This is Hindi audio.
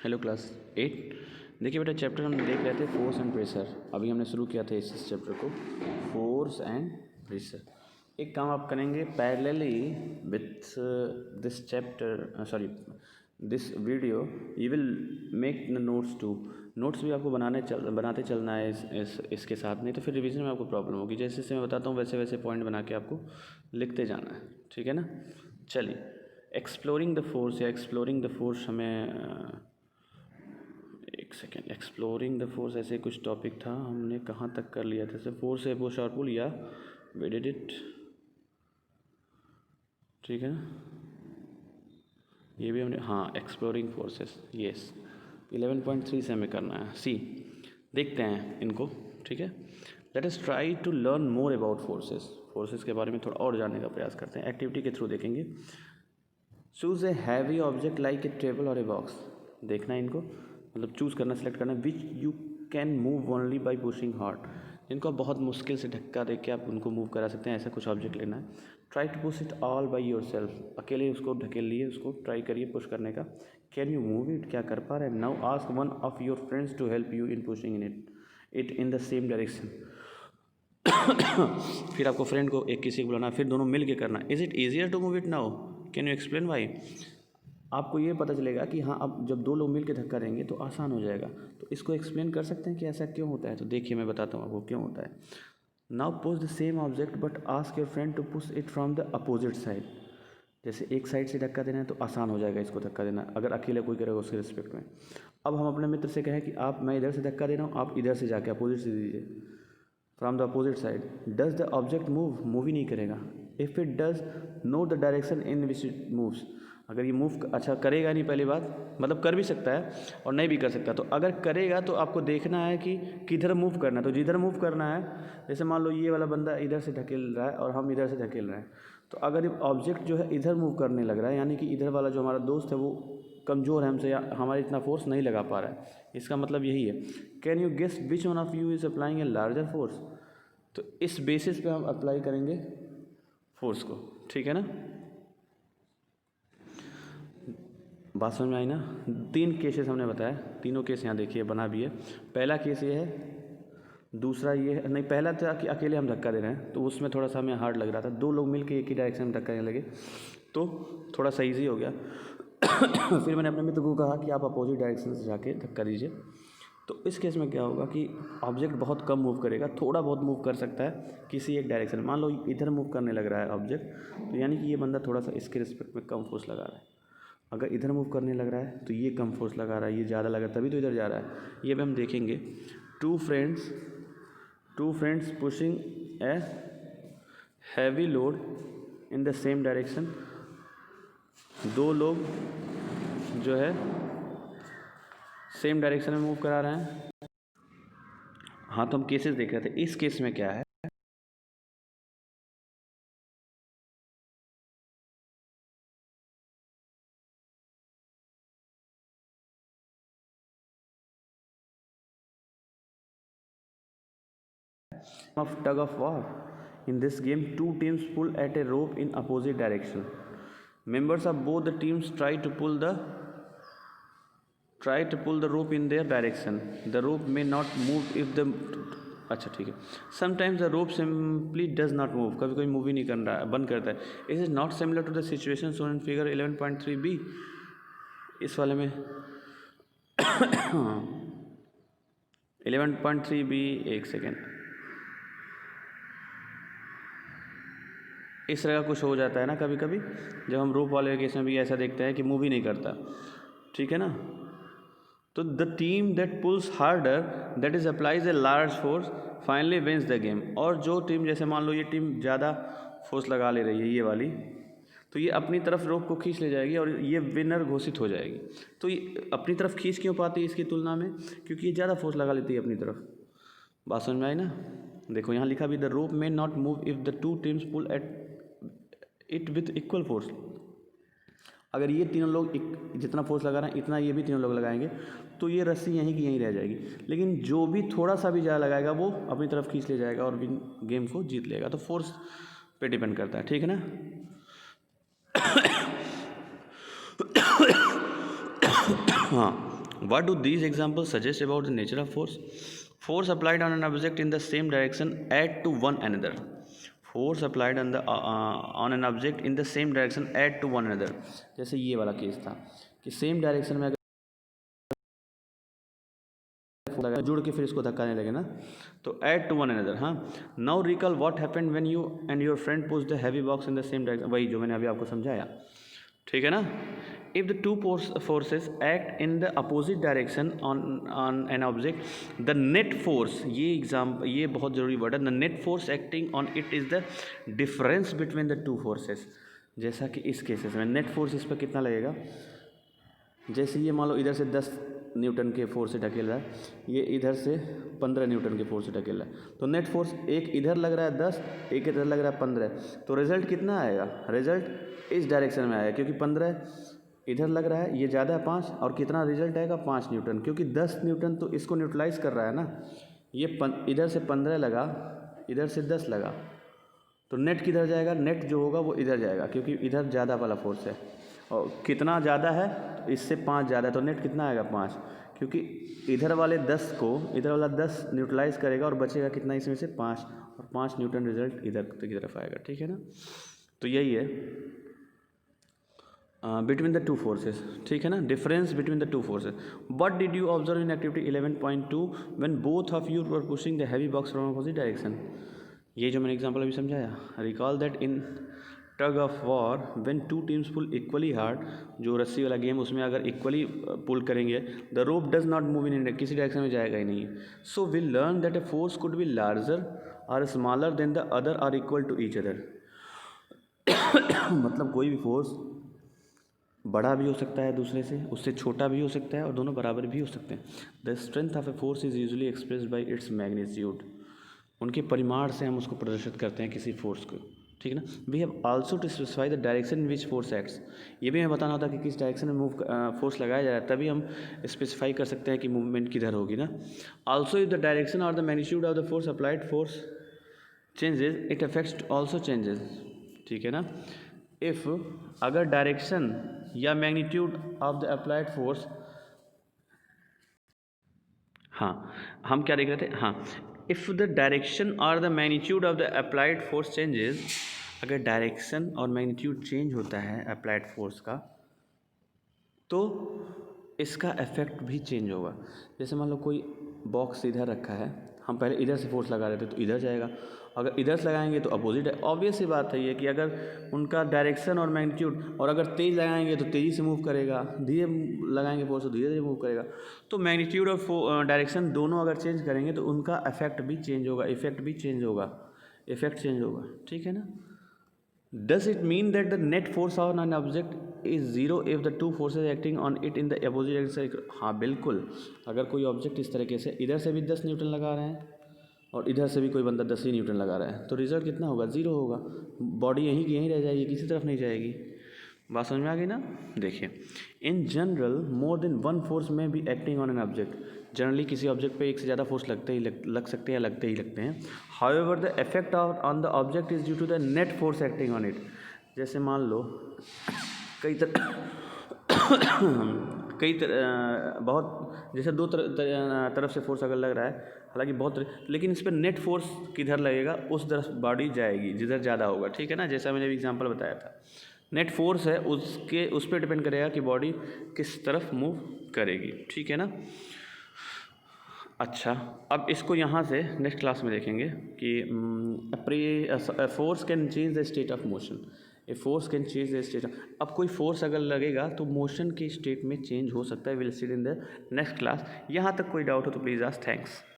Hello class 8। देखिए बेटा, चैप्टर हम देख रहे थे फोर्स एंड प्रेशर। अभी हमने शुरू किया था इस चैप्टर को, फोर्स एंड प्रेशर। एक काम आप करेंगे parallelly with this chapter, sorry this video, you will make the notes too. Notes भी आपको बनाते चलना है इसके साथ, नहीं तो फिर रिवीजन में आपको प्रॉब्लम होगी। जैसे जैसे मैं बताता हूँ वैसे वैसे पॉइंट बना के आपको लिखते जाना है, ठीक है ना। चलिए, एक्सप्लोरिंग द फोर्स या एक्सप्लोरिंग द फोर्स हमें एक सेकेंड, एक्सप्लोरिंग द फोर्स ऐसे कुछ टॉपिक था, हमने कहाँ तक कर लिया था। जैसे फोर्स है पुश और पुल, या वी डिड इट, ठीक है ना। ये भी हमने, हाँ, एक्सप्लोरिंग फोर्सेस, यस 11.3 से हमें करना है। सी, देखते हैं इनको, ठीक है। Let us try to learn more about forces के बारे में थोड़ा और जानने का प्रयास करते हैं, एक्टिविटी के थ्रू देखेंगे। Choose a heavy object like a table और ए बॉक्स। देखना है इनको, मतलब चूज़ करना, सेलेक्ट करना। Which you can move only by pushing hard, जिनको आप बहुत मुश्किल से धक्का दे के आप उनको मूव करा सकते हैं, ऐसा कुछ ऑब्जेक्ट लेना है। Try to push it all by yourself, अकेले उसको ढकेल लिए, उसको ट्राई करिए पुश करने का। कैन यू मूव इट, क्या कर पा रहे हैं। Now ask one of your friends to help you in pushing it in the same direction. फिर आपको फ्रेंड को एक किसी को बुलाना, फिर दोनों मिल के करना। Is it easier to move it now, can you explain why. आपको ये पता चलेगा कि हाँ, अब जब दो लोग मिल के धक्का देंगे तो आसान हो जाएगा। तो इसको एक्सप्लेन कर सकते हैं कि ऐसा क्यों होता है। तो देखिए मैं बताता हूँ आपको क्यों होता है। Now push the same object but ask your friend to push it from the opposite side. जैसे एक साइड से धक्का देना है तो आसान हो जाएगा इसको धक्का देना, अगर अकेले कोई करेगा उसके रिस्पेक्ट में। अब हम अपने मित्र से कहें कि मैं इधर से धक्का दे रहा हूँ, आप इधर से जाके अपोजिट से दीजिए, from the opposite side. Does the object move ही नहीं करेगा। If it does, note the direction in which it moves. अगर ये मूव अच्छा करेगा नहीं, पहली बात, मतलब कर भी सकता है और नहीं भी कर सकता। तो अगर करेगा तो आपको देखना है कि किधर मूव करना है। तो जिधर मूव करना है, जैसे मान लो ये वाला बंदा इधर से धकेल रहा है और हम इधर से धकेल रहे हैं, तो अगर ऑब्जेक्ट जो है इधर मूव करने लग रहा है, यानी कि इधर वाला जो हमारा दोस्त है वो कमज़ोर है हमसे, या हमारे इतना फोर्स नहीं लगा पा रहा है, इसका मतलब यही है। Can you guess which one of you is applying a larger force. तो इस बेसिस पे हम अप्लाई करेंगे फोर्स को, ठीक है ना। बात समझ में आई ना। 3 केसेस हमने बताया, तीनों केस यहाँ देखिए बना भी है। पहला केस ये है, दूसरा ये है, नहीं पहला था कि अकेले हम धक्का दे रहे हैं, तो उसमें थोड़ा सा हमें हार्ड लग रहा था। 2 लोग मिलके एक ही डायरेक्शन में धक्का देने लगे तो थोड़ा सा ईजी हो गया। फिर मैंने अपने मित्र को कहा कि आप अपोजिट डायरेक्शन से जाके धक्का दीजिए। तो इस केस में क्या होगा कि ऑब्जेक्ट बहुत कम मूव करेगा, थोड़ा बहुत मूव कर सकता है किसी एक डायरेक्शन। मान लो इधर मूव करने लग रहा है ऑब्जेक्ट, तो यानी कि ये बंदा थोड़ा सा इसके रिस्पेक्ट में कम फोर्स लगा रहा है। अगर इधर मूव करने लग रहा है तो ये कम फोर्स लगा रहा है, ये ज़्यादा लगा, तभी तो इधर जा रहा है। ये भी हम देखेंगे। Two friends pushing a heavy load in the same direction. 2 लोग जो है सेम डायरेक्शन में मूव करा रहे हैं। हाँ, तो हम केसेस देख रहे थे। इस केस में क्या है, of tug of war. In this game, 2 teams pull at a rope in opposite direction. Members of both the teams try to pull the rope in their direction. The rope may not move if the अच्छा ठीक है। Sometimes the rope simply does not move, कभी कभी मूव ही नहीं कर रहा है, बंद करता है। It is not similar to the situation shown in figure 11.3b। इस वाले में 11.3b, एक सेकेंड, इस तरह का कुछ हो जाता है ना कभी कभी, जब हम रोप वाले केस में भी ऐसा देखते हैं कि मूव ही नहीं करता, ठीक है ना। तो the team that pulls harder, that is applies a large force, finally wins the game. और जो टीम, जैसे मान लो ये टीम ज़्यादा फोर्स लगा ले रही है, ये वाली, तो ये अपनी तरफ रोप को खींच ले जाएगी और ये विनर घोषित हो जाएगी। तो ये अपनी तरफ खींच क्यों पाती है इसकी तुलना में, क्योंकि ये ज़्यादा फोर्स लगा लेती है अपनी तरफ। बात समझ में आई ना। देखो यहाँ लिखा भी, the rope may not move if the 2 teams pull at it with equal force. अगर ये तीनों लोग जितना फोर्स लगा रहे हैं इतना ये भी तीनों लोग लगाएंगे, तो ये रस्सी यहीं की यहीं रह जाएगी। लेकिन जो भी थोड़ा सा भी ज़्यादा लगाएगा वो अपनी तरफ खींच ले जाएगा और गेम को जीत लेगा। तो फोर्स पे डिपेंड करता है, ठीक है ना। हाँ, What do these examples suggest about the nature of force? Force applied on an object in the same direction add to one another. Force applied on an object in the same direction add to one another. जैसे ये वाला केस था कि सेम डायरेक्शन में अगर जुड़ के फिर इसको धक्काने लगे ना, तो ऐड टू वन अनदर. हाँ, now recall what happened when you and your friend push the heavy box in the same direction. वही जो मैंने अभी आपको समझाया, ठीक है ना. If the two forces act in the opposite direction on an object, the net force, ये बहुत ज़रूरी वर्ड है, the net force acting on it is the difference between the two forces. जैसा कि इस केसेस में नेट फोर्स इस पर कितना लगेगा, जैसे ये मान लो इधर से 10 न्यूटन के फोर्स से ढकेल रहा है, ये इधर से 15 न्यूटन के फोर्स से ढकेल रहा है, तो नेट फोर्स एक इधर लग रहा है 10, एक इधर लग रहा है 15, तो रिजल्ट कितना आएगा, रिजल्ट इस डायरेक्शन में आएगा क्योंकि 15 इधर लग रहा है, ये ज़्यादा है 5, और कितना रिजल्ट आएगा 5 न्यूटन, क्योंकि 10 न्यूटन तो इसको न्यूट्रलाइज कर रहा है ना. ये इधर से 15 लगा, इधर से 10 लगा, तो नेट किधर जाएगा, नेट जो होगा वो इधर जाएगा क्योंकि इधर ज़्यादा वाला फोर्स है, और कितना ज़्यादा है, इससे 5 ज़्यादा है, तो नेट कितना आएगा 5, क्योंकि इधर वाले 10 को इधर वाला 10 न्यूट्रलाइज करेगा और बचेगा कितना इसमें से 5, और 5 न्यूटन रिजल्ट इधर की तरफ आएगा. ठीक है ना. तो यही है बिटवीन द टू फोर्सेस. ठीक है ना, difference between the two forces. What did you observe in activity 11.2 when both of you were pushing the heavy box from opposite direction. ये जो मैंने एग्जांपल अभी समझाया, recall that in tug of war when two teams pull equally hard, जो रस्सी वाला गेम, उसमें अगर इक्वली पुल करेंगे, the rope does not move in India, किसी डायरेक्शन में जाएगा ही नहीं. So we learn that a force could be larger और smaller than the other are equal to each other. मतलब कोई भी फोर्स बड़ा भी हो सकता है दूसरे से, उससे छोटा भी हो सकता है, और दोनों बराबर भी हो सकते हैं. The strength of a force is usually expressed by its magnitude. उनके परिमाण से हम उसको प्रदर्शित करते हैं किसी फोर्स को. ठीक है ना. We have also to specify the direction in which force acts. ये भी हमें बताना होता है कि किस डायरेक्शन में फोर्स लगाया जा रहा है, तभी हम स्पेसिफाई कर सकते हैं कि मूवमेंट किधर होगी ना. आल्सो इफ द डायरेक्शन और the magnitude of the force applied force changes, it affects also changes. ठीक है ना. इफ अगर डायरेक्शन या magnitude of the applied force, हाँ हम क्या देख रहे थे, हाँ, इफ़ द डायरेक्शन और the magnitude of the applied force changes, अगर डायरेक्शन और मैग्नीट्यूड चेंज होता है अप्लाइड फोर्स का, तो इसका इफेक्ट भी चेंज होगा. जैसे मान लो कोई बॉक्स इधर रखा है, हम पहले इधर से फोर्स लगा रहे थे तो इधर जाएगा, अगर इधर से लगाएंगे तो अपोजिट है. ऑब्वियस सी बात है ये कि अगर उनका डायरेक्शन और मैग्नीट्यूड, और अगर तेज़ लगाएंगे तो तेज़ी से मूव करेगा, धीरे लगाएंगे फोर्स तो धीरे धीरे मूव करेगा. तो मैग्नीट्यूड और डायरेक्शन दोनों अगर चेंज करेंगे तो उनका इफेक्ट भी चेंज होगा, इफेक्ट भी चेंज होगा, इफेक्ट चेंज होगा. ठीक है ना. Does it mean that the net force on an object is zero if the two forces acting on it in the opposite direction? हाँ बिल्कुल. अगर कोई ऑब्जेक्ट इस तरीके से इधर से भी 10 न्यूटन लगा रहे हैं और इधर से भी कोई बंदा 10 ही न्यूटन लगा रहा है, तो रिजल्ट कितना होगा, ज़ीरो होगा. बॉडी यहीं की यहीं रह जाएगी, किसी तरफ नहीं जाएगी. बात समझ में आ गई ना. देखिए, in general more than one force में be acting on an object. Generally किसी ऑब्जेक्ट पे एक से ज़्यादा फोर्स लगते ही लग सकते हैं या लगते ही लगते हैं. However the effect on the object is due to the net force acting on it. जैसे मान लो बहुत, जैसे दो तरफ से फोर्स अगर लग रहा है, हालांकि बहुत, लेकिन इस पर नेट फोर्स किधर लगेगा, उस तरफ बॉडी जाएगी जिधर ज़्यादा होगा. ठीक है ना. जैसा मैंने एग्जांपल बताया था, नेट फोर्स है उस पर डिपेंड करेगा कि बॉडी किस तरफ मूव करेगी. ठीक है ना. अच्छा, अब इसको यहाँ से नेक्स्ट क्लास में देखेंगे कि force can change the state of motion. A force can change the state. अब कोई फोर्स अगर लगेगा तो मोशन के स्टेट में चेंज हो सकता है. Will see in the next class. यहाँ तक कोई डाउट हो तो प्लीज़ आस्क. थैंक्स.